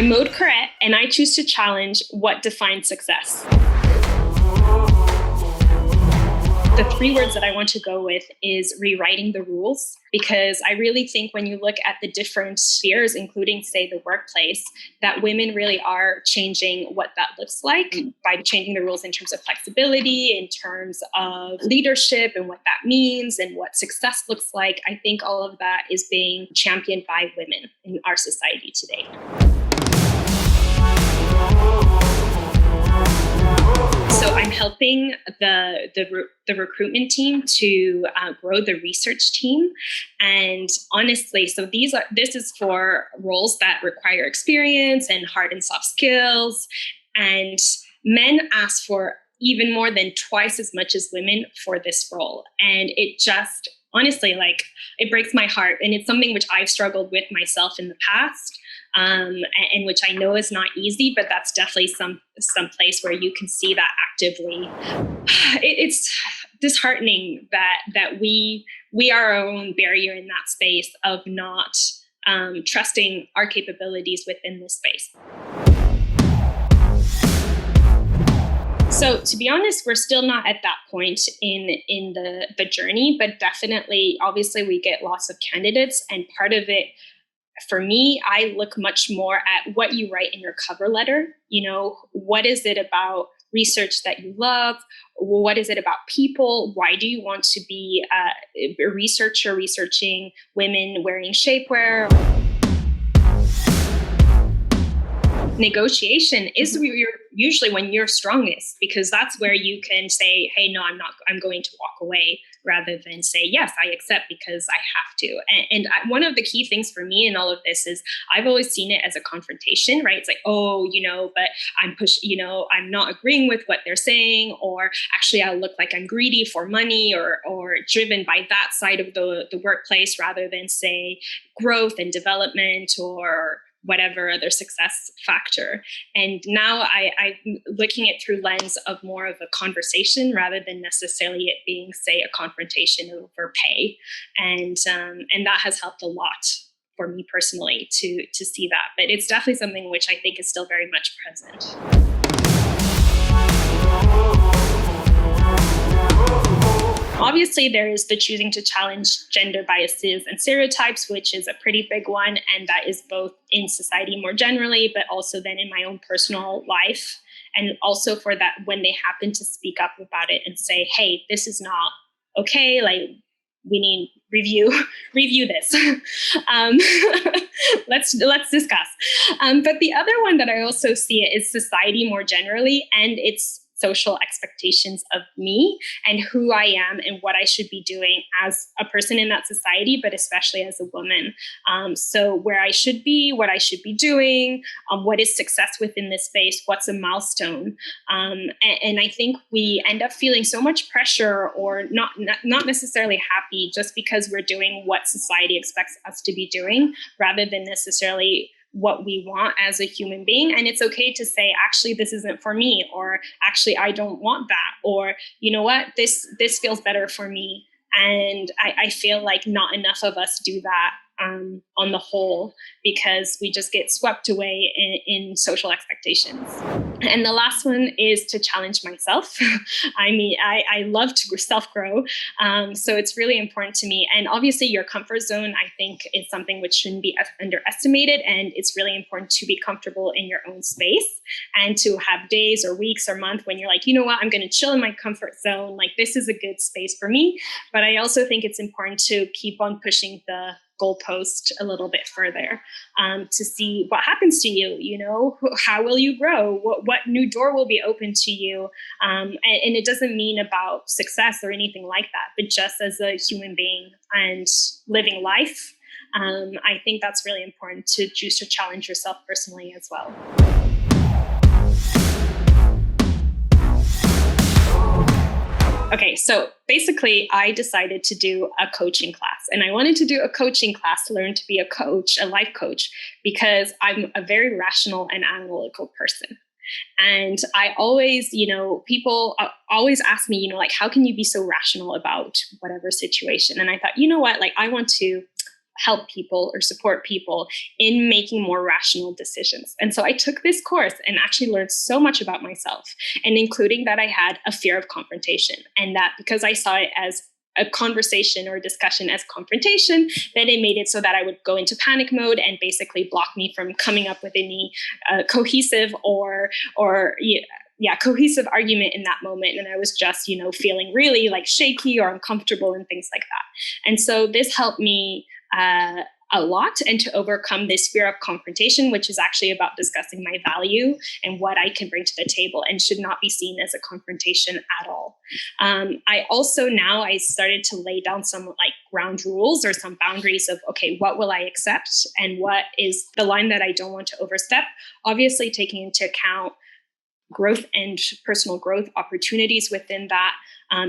I'm Maud Carette, and I choose to challenge what defines success. The 3 words that I want to go with is rewriting the rules, because I really think when you look at the different spheres, including, say, the workplace, that women really are changing what that looks like by changing the rules in terms of flexibility, in terms of leadership and what that means and what success looks like. I think all of that is being championed by women in our society today. So I'm helping the recruitment team to grow the research team. And honestly, so this is for roles that require experience and hard and soft skills. And men ask for even more than twice as much as women for this role. And it just, honestly, it breaks my heart. And it's something which I've struggled with myself in the past. And which I know is not easy, but that's definitely some place where you can see that actively. It's disheartening that we are our own barrier in that space of not trusting our capabilities within this space. So to be honest, we're still not at that point in the journey, but definitely, obviously, we get lots of candidates, and part of it, for me, I look much more at what you write in your cover letter. You know, what is it about research that you love? What is it about people? Why do you want to be a researcher researching women wearing shapewear? Negotiation is usually when you're strongest, because that's where you can say, hey, no, I'm going to walk away, rather than say, yes, I accept because I have to. And one of the key things for me in all of this is I've always seen it as a confrontation, right? It's like, oh, but I'm not agreeing with what they're saying, or actually I look like I'm greedy for money or driven by that side of the workplace, rather than say growth and development or whatever other success factor. And now I'm looking at through lens of more of a conversation, rather than necessarily it being, say, a confrontation over pay. And that has helped a lot for me personally to see that. But it's definitely something which I think is still very much present. Obviously, there is the choosing to challenge gender biases and stereotypes, which is a pretty big one. And that is both in society more generally, but also then in my own personal life. And also for that, when they happen to speak up about it and say, hey, this is not okay, we need review this. Let's discuss. But the other one that I also see is society more generally, and it's social expectations of me and who I am and what I should be doing as a person in that society, but especially as a woman. So where I should be, what I should be doing, what is success within this space, what's a milestone. And I think we end up feeling so much pressure, or not necessarily happy, just because we're doing what society expects us to be doing, rather than necessarily what we want as a human being. And it's okay to say, actually, this isn't for me, or actually, I don't want that, or you know what, this feels better for me. And I feel like not enough of us do that on the whole, because we just get swept away in social expectations. And the last one is to challenge myself. I mean, I love to self-grow. So it's really important to me. And obviously your comfort zone, I think, is something which shouldn't be underestimated. And it's really important to be comfortable in your own space, and to have days or weeks or months when you're like, you know what, I'm going to chill in my comfort zone. Like, this is a good space for me. But I also think it's important to keep on pushing the goalpost a little bit further, to see what happens to you, how will you grow, what new door will be open to you. And it doesn't mean about success or anything like that, but just as a human being and living life. I think that's really important to choose to challenge yourself personally as well. Okay, so basically I decided to do a coaching class, and I wanted to do a coaching class to learn to be a coach, a life coach, because I'm a very rational and analytical person. And I always, people always ask me, how can you be so rational about whatever situation? And I thought, I want to help people or support people in making more rational decisions. And so I took this course and actually learned so much about myself, and including that I had a fear of confrontation, and that because I saw it as a conversation or discussion as confrontation, then it made it so that I would go into panic mode and basically block me from coming up with any cohesive cohesive argument in that moment. And I was just, feeling really like shaky or uncomfortable and things like that. And so this helped me a lot, and to overcome this fear of confrontation, which is actually about discussing my value and what I can bring to the table, and should not be seen as a confrontation at all. I started to lay down some like ground rules or some boundaries of, okay, what will I accept and what is the line that I don't want to overstep? Obviously taking into account growth and personal growth opportunities within that,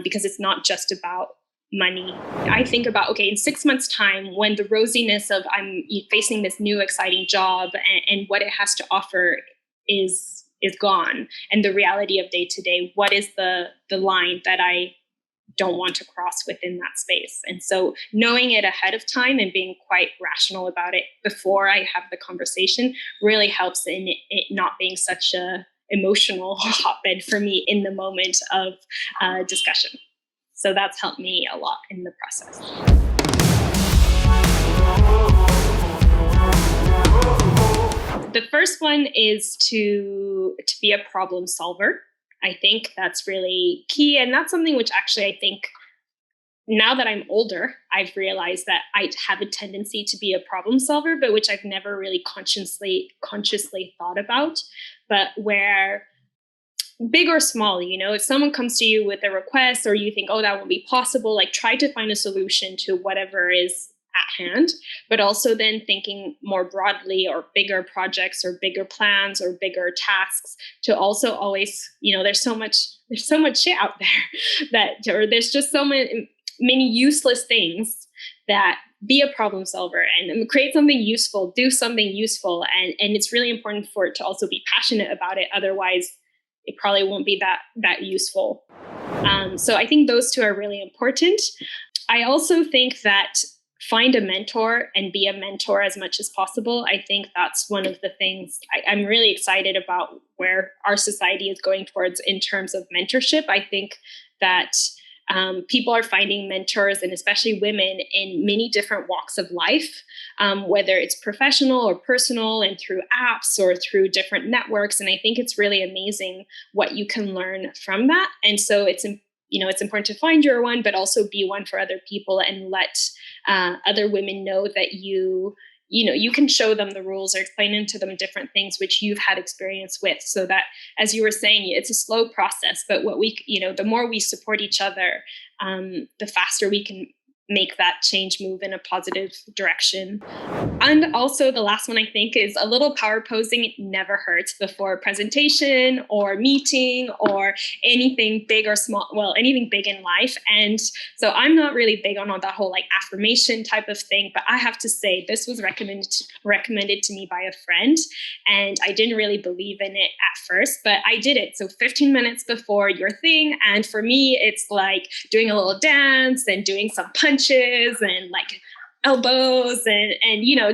because it's not just about money. I think about, okay, in 6 months' time, when the rosiness of I'm facing this new exciting job and what it has to offer is gone, and the reality of day to day, what is the line that I don't want to cross within that space? And so knowing it ahead of time and being quite rational about it before I have the conversation really helps in it not being such a emotional hotbed for me in the moment of discussion. So that's helped me a lot in the process. The first one is to be a problem solver. I think that's really key. And that's something which actually I think now that I'm older, I've realized that I have a tendency to be a problem solver, but which I've never really consciously thought about. But where big or small, if someone comes to you with a request or you think, oh, that won't be possible, like try to find a solution to whatever is at hand, but also then thinking more broadly, or bigger projects or bigger plans or bigger tasks, to also always, there's so much shit out there there's just so many useless things, that be a problem solver and create something useful, do something useful. And it's really important for it to also be passionate about it. Otherwise, it probably won't be that useful. So I think those two are really important. I also think that find a mentor and be a mentor as much as possible. I think that's one of the things I'm really excited about where our society is going towards in terms of mentorship. I think that people are finding mentors, and especially women, in many different walks of life, whether it's professional or personal, and through apps or through different networks. And I think it's really amazing what you can learn from that. And so it's important to find your one, but also be one for other people, and let other women know that you can show them the rules or explain to them different things which you've had experience with, so that, as you were saying, it's a slow process, but the more we support each other, the faster we can make that change move in a positive direction. And also the last one, I think, is a little power posing never hurts before a presentation or meeting or anything big or small, well, anything big in life. And so I'm not really big on that whole like affirmation type of thing, but I have to say this was recommended to me by a friend, and I didn't really believe in it at first, but I did it. So 15 minutes before your thing. And for me, it's like doing a little dance and doing some punches and like elbows and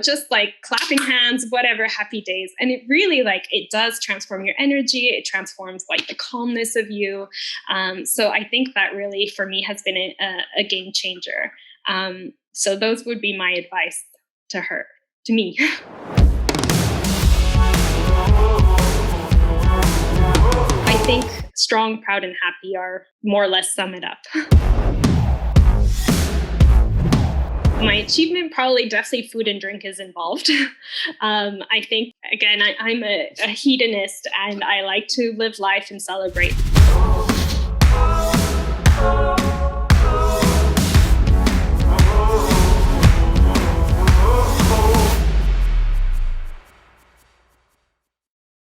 just like clapping hands, whatever, happy days. And it really it does transform your energy. It transforms like the calmness of you. So I think that really for me has been a game changer. So those would be my advice to me. I think strong, proud, and happy are more or less sum it up. My achievement, probably definitely food and drink is involved. I think, again, I'm a hedonist, and I like to live life and celebrate.